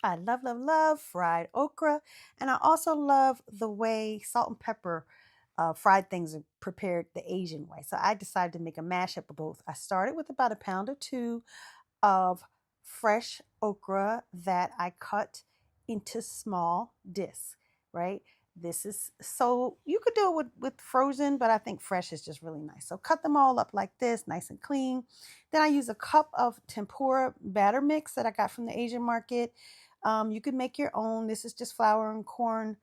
I love, love, love fried okra. And I also love the way salt and pepper fried things are prepared the Asian way. So I decided to make a mashup of both. I started with about a pound or two of fresh okra that I cut into small discs, right? This is so you could do it with frozen, but I think fresh is just really nice. So cut them all up like this, nice and clean. Then I use a cup of tempura batter mix that I got from the Asian market. You could make your own. This is just flour and corn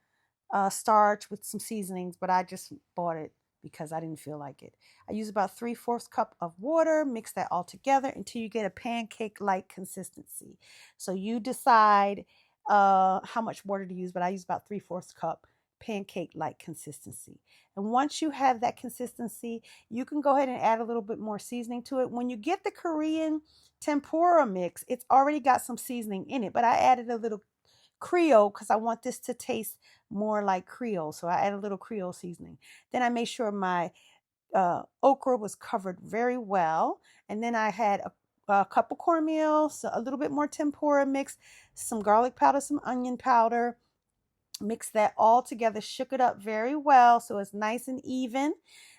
starch with some seasonings, but I just bought it because I didn't feel like it. I use about 3/4 cup of water, mix that all together until you get a pancake-like consistency. So you decide how much water to use, but I use about 3/4 cup pancake-like consistency. And once you have that consistency, you can go ahead and add a little bit more seasoning to it. When you get the Korean tempura mix, it's already got some seasoning in it, but I added a little Creole because I want this to taste more like Creole. So I add a little Creole seasoning. Then I made sure my okra was covered very well. And then I had a cup of cornmeal, so a little bit more tempura mix, some garlic powder, some onion powder. Mix that all together, shook it up very well so it's nice and even.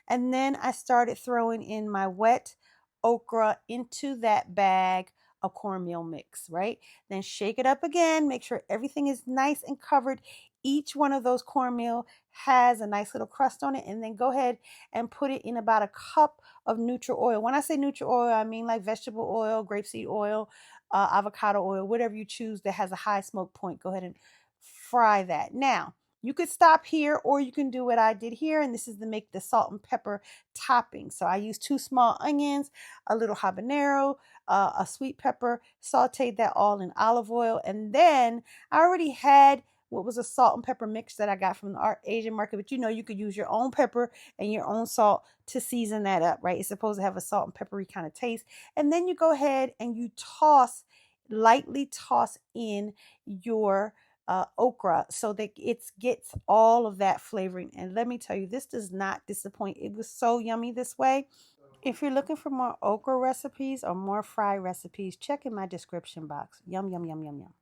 And then I started throwing in my wet okra into that bag of cornmeal mix, right? Then shake it up again, make sure everything is nice and covered. Each one of those cornmeal has a nice little crust on it, and then go ahead and put it in about a cup of neutral oil. When I say neutral oil, I mean like vegetable oil, grapeseed oil, avocado oil, whatever you choose that has a high smoke point. Go ahead and fry that. Now, you could stop here or you can do what I did here, and this is to make the salt and pepper topping. So I used 2 small onions, a little habanero, a sweet pepper, sauteed that all in olive oil, and then I already had what was a salt and pepper mix that I got from the Asian market, but you know you could use your own pepper and your own salt to season that up, right? It's supposed to have a salt and peppery kind of taste. And then you go ahead and you lightly toss in your okra so that it gets all of that flavoring. And let me tell you, this does not disappoint. It was so yummy this way. If you're looking for more okra recipes or more fry recipes, check in my description box. Yum, yum, yum, yum, yum.